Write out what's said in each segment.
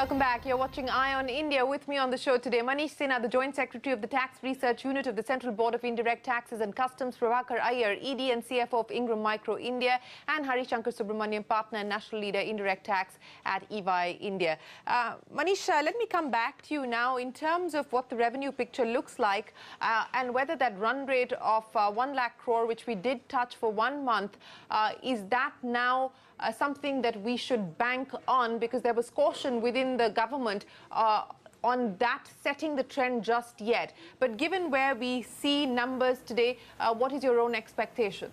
Welcome back. You're watching Eye on India. With me on the show today, Manish Sinha, the Joint Secretary of the Tax Research Unit of the Central Board of Indirect Taxes and Customs, Prabhakar Iyer, ED and CFO of Ingram Micro India, and Harishanker Subramaniam, Partner and National Leader, Indirect Tax at EY India. Manish, let me come back to you now in terms of what the revenue picture looks like and whether that run rate of 1 lakh crore, which we did touch for 1 month, is that now something that we should bank on, because there was caution within the government on that setting the trend just yet. But given where we see numbers today, what is your own expectation?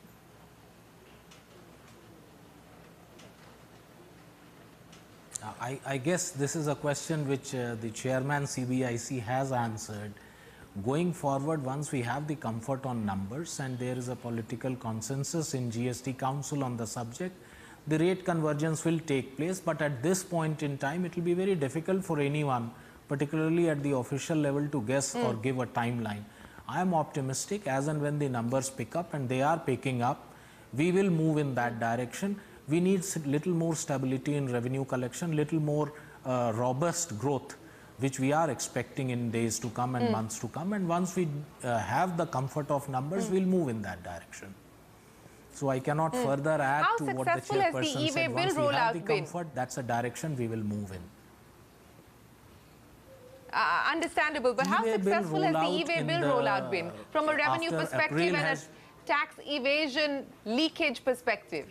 I guess this is a question which the chairman CBIC has answered. Going forward, once we have the comfort on numbers and there is a political consensus in GST Council on the subject, the rate convergence will take place. But at this point in time, it will be very difficult for anyone, particularly at the official level, to guess or give a timeline. I am optimistic as and when the numbers pick up, and they are picking up, we will move in that direction. We need little more stability in revenue collection, little more robust growth, which we are expecting in days to come and months to come. And once we have the comfort of numbers, we'll move in that direction. So I cannot further add to what the chairperson said. Once we have the comfort, that's a direction we will move in. Understandable, but how successful has the e-way bill rollout been from a revenue perspective and a tax evasion leakage perspective?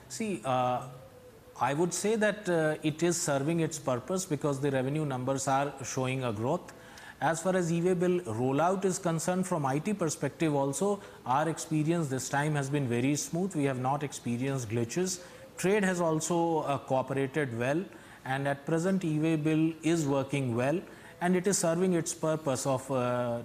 See, I would say that it is serving its purpose because the revenue numbers are showing a growth. As far as e-way bill rollout is concerned, from IT perspective also, our experience this time has been very smooth. We have not experienced glitches. Trade has also cooperated well, and at present e-way bill is working well, and it is serving its purpose of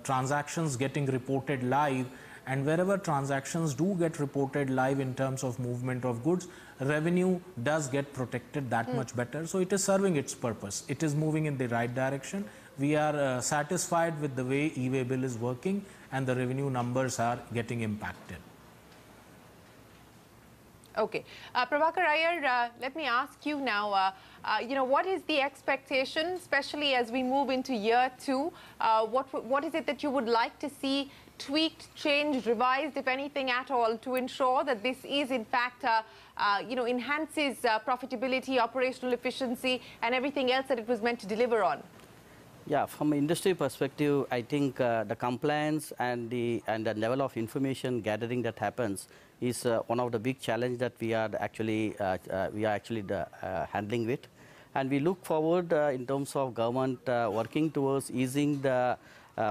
transactions getting reported live. And wherever transactions do get reported live in terms of movement of goods, revenue does get protected that much better. So it is serving its purpose. It is moving in the right direction. We are satisfied with the way e-way bill is working, and the revenue numbers are getting impacted. Okay. Prabhakar Iyer, let me ask you now, what is the expectation, especially as we move into year 2? What is it that you would like to see tweaked, changed, revised, if anything at all, to ensure that this is in fact, enhances profitability, operational efficiency, and everything else that it was meant to deliver on? Yeah, from an industry perspective, I think the compliance and the level of information gathering that happens is one of the big challenges that we are actually handling with, and we look forward in terms of government working towards easing the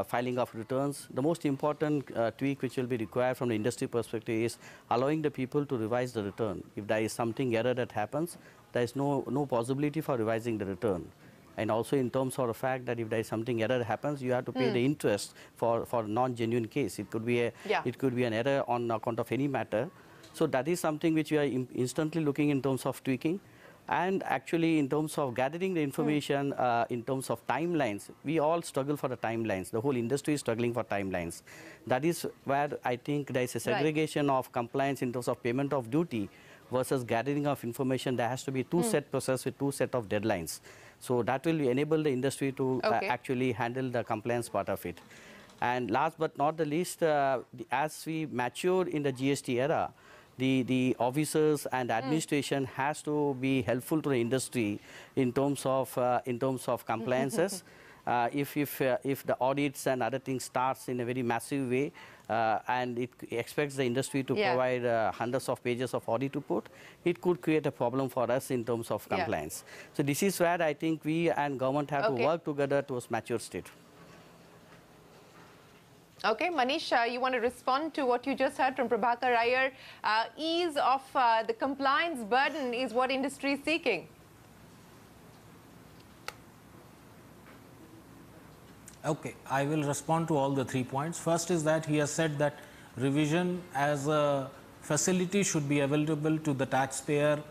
filing of returns. The most important tweak which will be required from the industry perspective is allowing the people to revise the return. If there is something error that happens, there is no possibility for revising the return. And also in terms of the fact that if there is something error happens, you have to pay the interest for non-genuine case. It could be an error on account of any matter. So that is something which we are instantly looking in terms of tweaking. And actually in terms of gathering the information, in terms of timelines, we all struggle for the timelines. The whole industry is struggling for timelines. That is where I think there is a segregation of compliance in terms of payment of duty versus gathering of information. There has to be two-set process with two set of deadlines. So that will enable the industry to actually handle the compliance part of it. And last but not the least, as we mature in the GST era, the officers and administration has to be helpful to the industry in terms of compliances. If the audits and other things starts in a very massive way, and it expects the industry to provide hundreds of pages of audit report, it could create a problem for us in terms of compliance. So this is where I think we and government have to work together towards mature state. Okay, Manish, you want to respond to what you just heard from Prabhakar Iyer? Ease of the compliance burden is what industry is seeking. Okay, I will respond to all the 3 points. First is that he has said that revision as a facility should be available to the taxpayer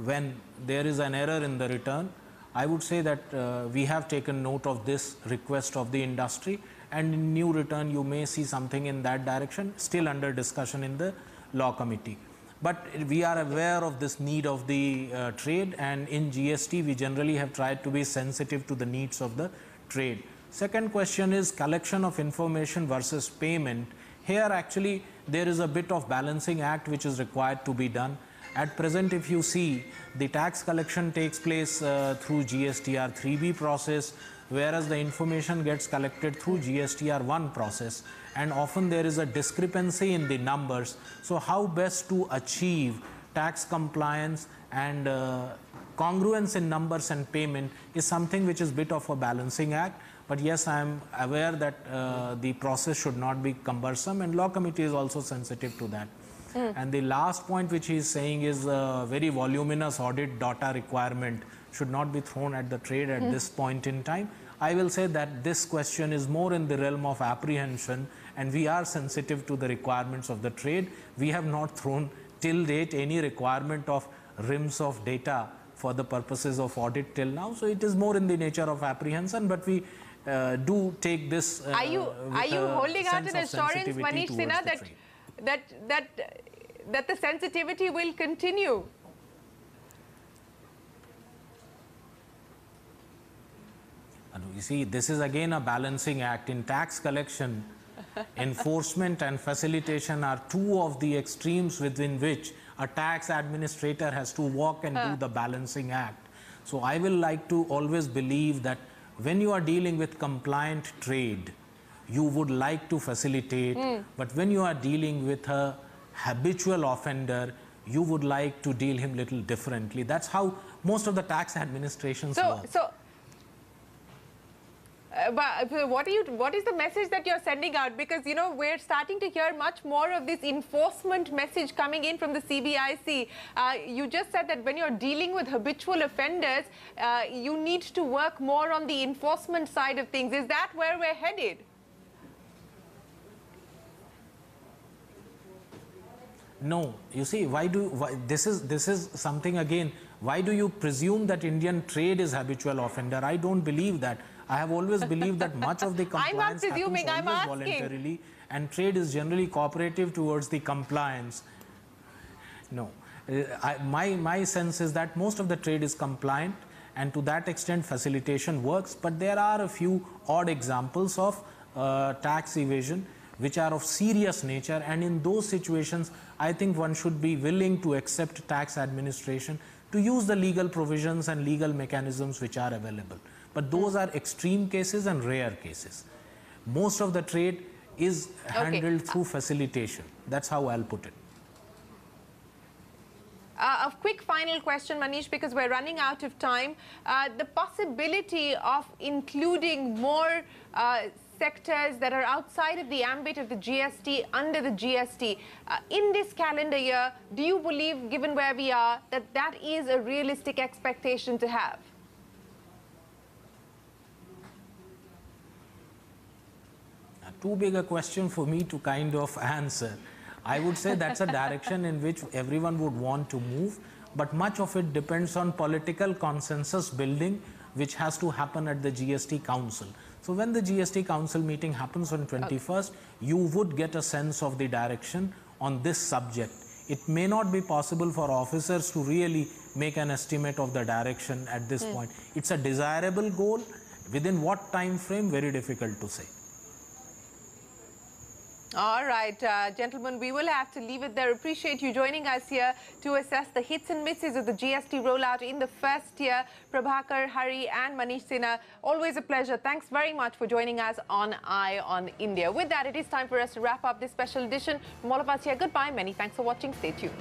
when there is an error in the return. I would say that we have taken note of this request of the industry, and in new return you may see something in that direction, still under discussion in the law committee. But we are aware of this need of the trade, and in GST we generally have tried to be sensitive to the needs of the trade. Second question is collection of information versus payment. Here actually there is a bit of balancing act which is required to be done. At present, if you see, the tax collection takes place through GSTR 3B process, whereas the information gets collected through GSTR 1 process, and often there is a discrepancy in the numbers. So how best to achieve tax compliance and congruence in numbers and payment is something which is a bit of a balancing act. But yes, I am aware that the process should not be cumbersome, and Law Committee is also sensitive to that. And the last point which he is saying is very voluminous audit data requirement should not be thrown at the trade at this point in time. I will say that this question is more in the realm of apprehension, and we are sensitive to the requirements of the trade. We have not thrown till date any requirement of rims of data for the purposes of audit till now. So it is more in the nature of apprehension, but we do take this. Are you holding out an assurance, Manish Sinha, that the sensitivity will continue? You see, this is again a balancing act. In tax collection, enforcement and facilitation are two of the extremes within which a tax administrator has to walk and do the balancing act. So I will like to always believe that when you are dealing with compliant trade, you would like to facilitate, but when you are dealing with a habitual offender, you would like to deal him little differently. That's how most of the tax administrations work. But what is the message that you're sending out? Because, you know, we're starting to hear much more of this enforcement message coming in from the CBIC. You just said that when you're dealing with habitual offenders, you need to work more on the enforcement side of things. Is that where we're headed? No, you see, this is something again. Why do you presume that Indian trade is habitual offender? I don't believe that. I have always believed that much of the compliance happens always voluntarily, and trade is generally cooperative towards the compliance. No, my sense is that most of the trade is compliant, and to that extent facilitation works. But there are a few odd examples of tax evasion which are of serious nature, and in those situations I think one should be willing to accept tax administration to use the legal provisions and legal mechanisms which are available. But those are extreme cases and rare cases. Most of the trade is handled through facilitation. That's how I'll put it. A quick final question, Manish, because we're running out of time. The possibility of including more sectors that are outside of the ambit of the GST under the GST in this calendar year, do you believe, given where we are, that that is a realistic expectation to have? Too big a question for me to kind of answer. I would say that's a direction in which everyone would want to move, but much of it depends on political consensus building, which has to happen at the GST Council. So when the GST Council meeting happens on 21st, you would get a sense of the direction on this subject. It may not be possible for officers to really make an estimate of the direction at this point. It's a desirable goal. Within what time frame, very difficult to say. All right, gentlemen, we will have to leave it there. Appreciate you joining us here to assess the hits and misses of the GST rollout in the first year. Prabhakar, Hari and Manish Sinha, always a pleasure. Thanks very much for joining us on Eye on India. With that, it is time for us to wrap up this special edition. From all of us here, goodbye. Many thanks for watching. Stay tuned.